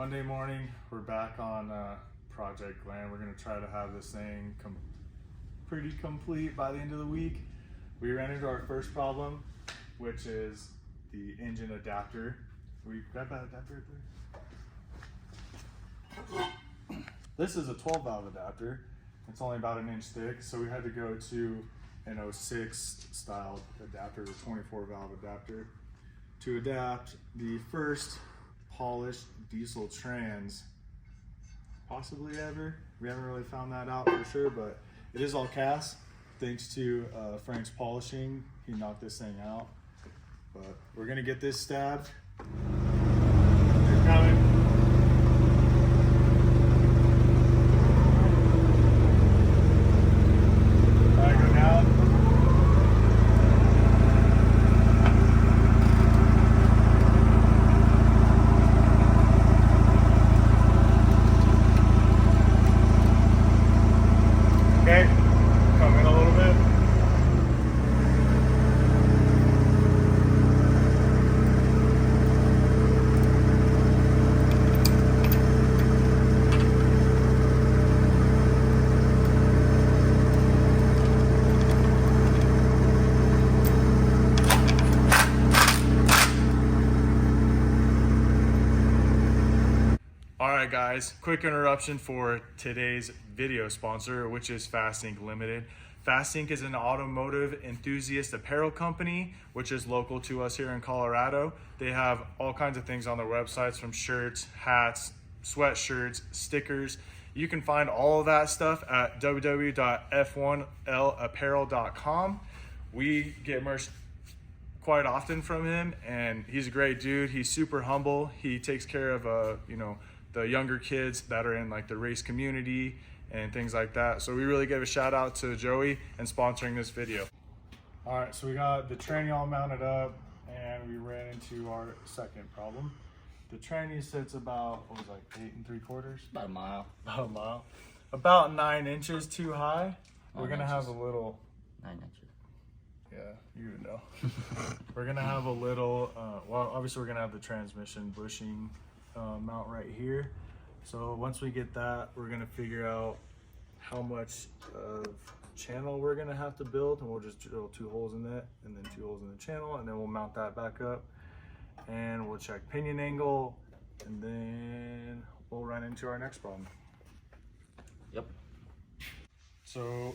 Monday morning, we're back on Project Glam. We're gonna try to have this thing pretty complete by the end of the week. We ran into our first problem, which is the engine adapter. We grab that adapter right there. This is a 12 valve adapter. It's only about an inch thick, so we had to go to an 06 style adapter, the 24 valve adapter, to adapt the first polished diesel trans possibly ever. We haven't really found that out for sure, but it is all cast thanks to Frank's polishing. He knocked this thing out, but we're gonna get this stabbed. They're coming. Okay, come in a little bit. All right, guys, quick interruption for today's video sponsor, which is Fast Ink Limited. Fast Ink is an automotive enthusiast apparel company, which is local to us here in Colorado. They have all kinds of things on their websites, from shirts, hats, sweatshirts, stickers. You can find all of that stuff at www.f1lapparel.com. We get merch quite often from him, and he's a great dude. He's super humble. He takes care of the younger kids that are in like the race community and things like that. So we really give a shout out to Joey and sponsoring this video. All right, so we got the tranny all mounted up, and we ran into our second problem. The tranny sits about, what was it, like 8 3/4? About a mile. About a mile. About 9 inches too high. We're 9 gonna have a inches. little, 9 inches. yeah, you would know. We're gonna have a little, well, obviously we're gonna have the transmission bushing mount right here. So once we get that, we're gonna figure out how much of channel we're gonna have to build, and we'll just drill 2 holes in it and then 2 holes in the channel, and then we'll mount that back up, and we'll check pinion angle, and then we'll run into our next problem. Yep. So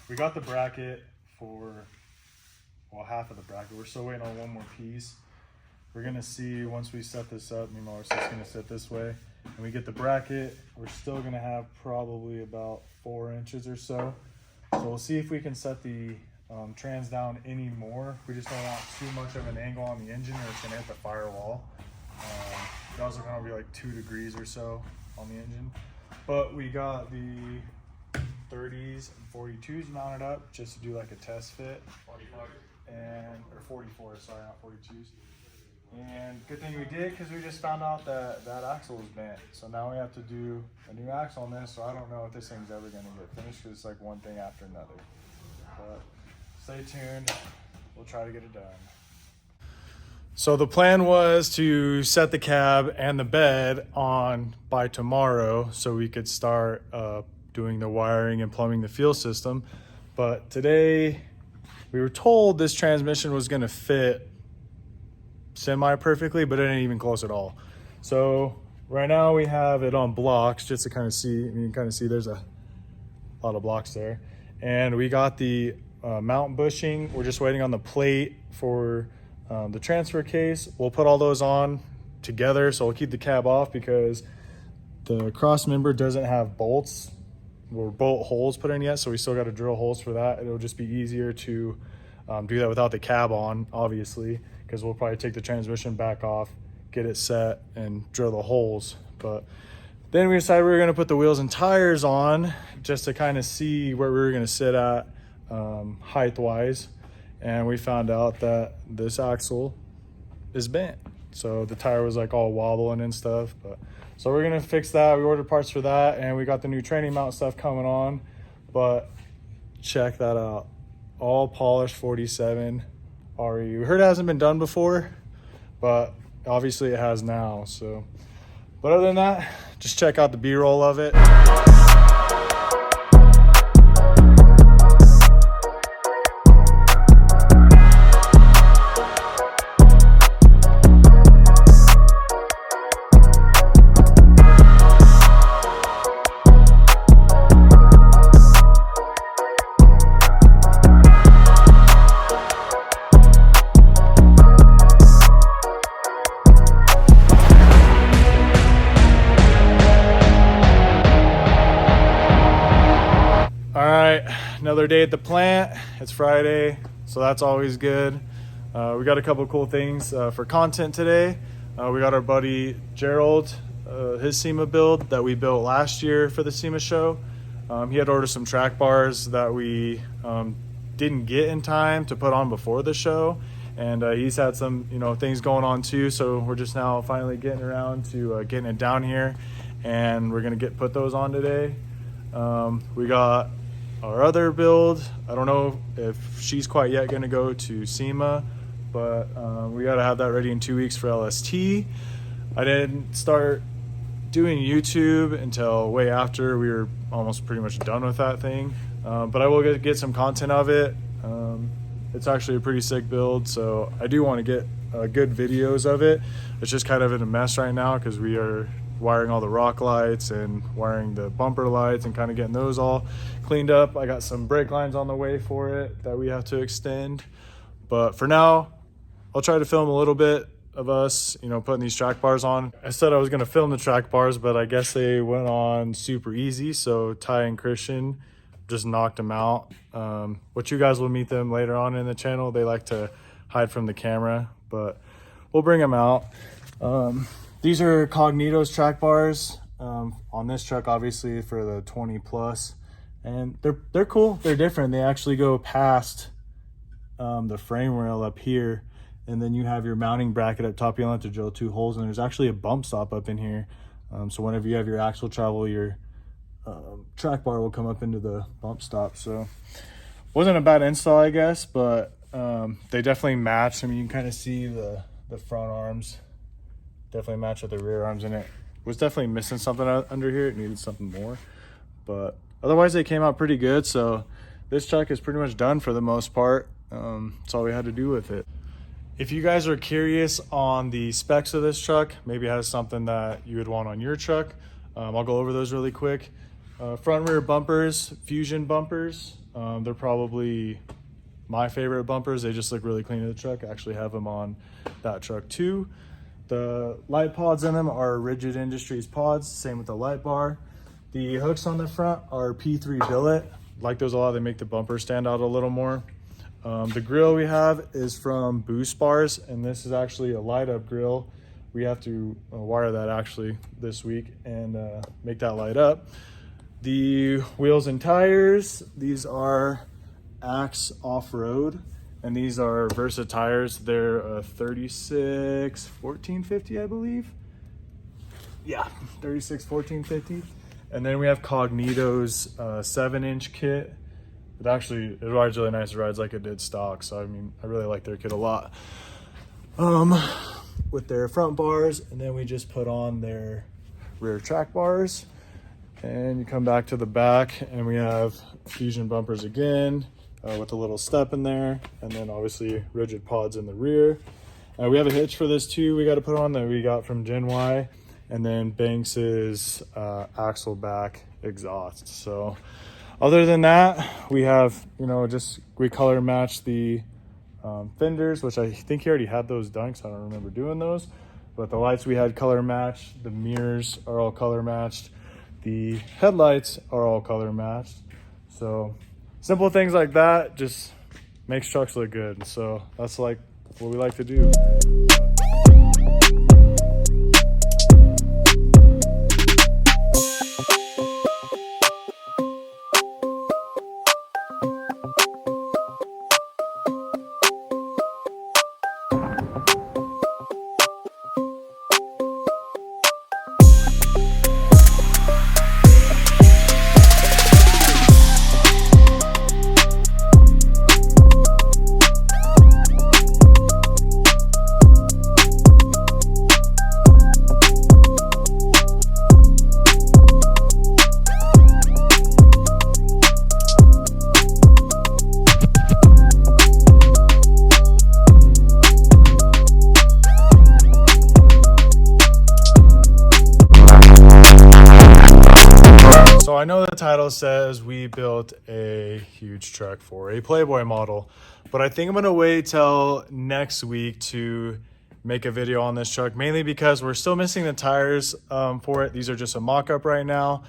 we got the bracket for, well, half of the bracket. We're still waiting on one more piece. We're gonna see once we set this up. Me and Marcy's gonna sit this way, and we get the bracket. We're still gonna have probably about 4 inches or so. So we'll see if we can set the trans down any more. We just don't want too much of an angle on the engine, or it's gonna hit the firewall. It's also gonna be like 2 degrees or so on the engine. But we got the 30s and 42s mounted up just to do like a test fit. 44. Or 44, sorry, not 42s. And good thing we did, because we just found out that that axle was bent. So now we have to do a new axle on this. So I don't know if this thing's ever going to get finished, because it's like one thing after another. But stay tuned. We'll try to get it done. So the plan was to set the cab and the bed on by tomorrow, so we could start doing the wiring and plumbing the fuel system. But today we were told this transmission was going to fit semi-perfectly, but it ain't even close at all. So right now we have it on blocks, just to kind of see. You can kind of see there's a lot of blocks there. And we got the mount bushing. We're just waiting on the plate for the transfer case. We'll put all those on together, so we'll keep the cab off, because the cross member doesn't have bolts or bolt holes put in yet, so we still got to drill holes for that. It'll just be easier to do that without the cab on, obviously, because we'll probably take the transmission back off, get it set, and drill the holes. But then we decided we were going to put the wheels and tires on, just to kind of see where we were going to sit at height wise, and we found out that this axle is bent, so the tire was like all wobbling and stuff. But so we're going to fix that. We ordered parts for that, and we got the new training mount stuff coming on. But check that out, all polished 47 RE. We heard it hasn't been done before, but obviously it has now. So But other than that, just check out the B-roll of it. All right, another day at the plant. It's Friday, so that's always good. We got a couple cool things for content today. We got our buddy Gerald, his SEMA build that we built last year for the SEMA show. He had ordered some track bars that we didn't get in time to put on before the show, and he's had some things going on too. So we're just now finally getting around to getting it down here, and we're gonna put those on today. We got our other build. I don't know if she's quite yet going to go to SEMA, but we got to have that ready in 2 weeks for LST. I didn't start doing YouTube until way after we were almost pretty much done with that thing, but I will get some content of it. It's actually a pretty sick build, so I do want to get good videos of it. It's just kind of in a mess right now because we are wiring all the rock lights and wiring the bumper lights and kind of getting those all cleaned up. I got some brake lines on the way for it that we have to extend, but for now I'll try to film a little bit of us putting these track bars on. I said I was going to film the track bars, but I guess they went on super easy, so Ty and Christian just knocked them out. But you guys will meet them later on in the channel. They like to hide from the camera, but we'll bring them out. These are Cognito's track bars on this truck, obviously for the 20 plus, and they're cool. They're different. They actually go past the frame rail up here, and then you have your mounting bracket up top. You don't have to drill 2 holes, and there's actually a bump stop up in here. So whenever you have your axle travel, your track bar will come up into the bump stop. So wasn't a bad install, I guess, but they definitely match. I mean, you can kind of see the front arms definitely match with the rear arms, and it was definitely missing something under here. It needed something more, but otherwise they came out pretty good. So this truck is pretty much done for the most part. That's all we had to do with it. If you guys are curious on the specs of this truck, maybe it has something that you would want on your truck, I'll go over those really quick. Front rear bumpers, Fusion bumpers. They're probably my favorite bumpers. They just look really clean in the truck. I actually have them on that truck too. The light pods in them are Rigid Industries pods, same with the light bar. The hooks on the front are P3 billet. Like those a lot, they make the bumper stand out a little more. The grill we have is from Boost Bars, and this is actually a light up grill. We have to wire that actually this week and make that light up. The wheels and tires, these are Axe Off-Road, and these are Versa tires. They're a 36 1450, I believe. Yeah, 36 1450. And then we have Cognito's 7-inch kit. It rides really nice. It rides like it did stock. So I mean, I really like their kit a lot. With their front bars, and then we just put on their rear track bars. And you come back to the back, and we have Fusion bumpers again. With a little step in there, and then obviously rigid pods in the rear. We have a hitch for this too we got to put on that we got from Gen Y, and then Banks's axle back exhaust. So other than that, we have we color matched the fenders, which I think he already had those done, so I don't remember doing those. But the lights we had color matched, the mirrors are all color matched, the headlights are all color matched. So simple things like that just makes trucks look good. So that's like what we like to do. So I know the title says we built a huge truck for a Playboy model, but I think I'm gonna wait till next week to make a video on this truck, mainly because we're still missing the tires for it. These are just a mock-up right now.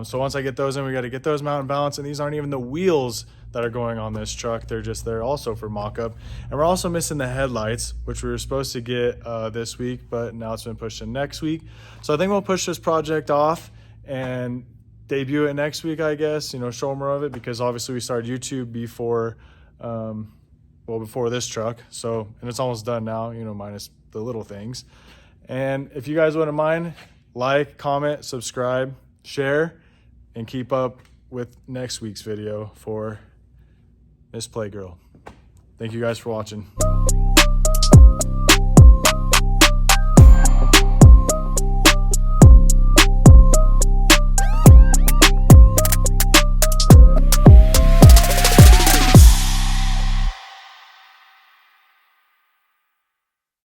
So once I get those in, we gotta get those mount and balance, and these aren't even the wheels that are going on this truck. They're just there also for mock-up. And we're also missing the headlights, which we were supposed to get this week, but now it's been pushed to next week. So I think we'll push this project off and debut it next week, I guess, you know, show more of it, because obviously we started YouTube before, before this truck. So, and it's almost done now, you know, minus the little things. And if you guys wouldn't mind, like, comment, subscribe, share, and keep up with next week's video for Miss Playgirl. Thank you guys for watching.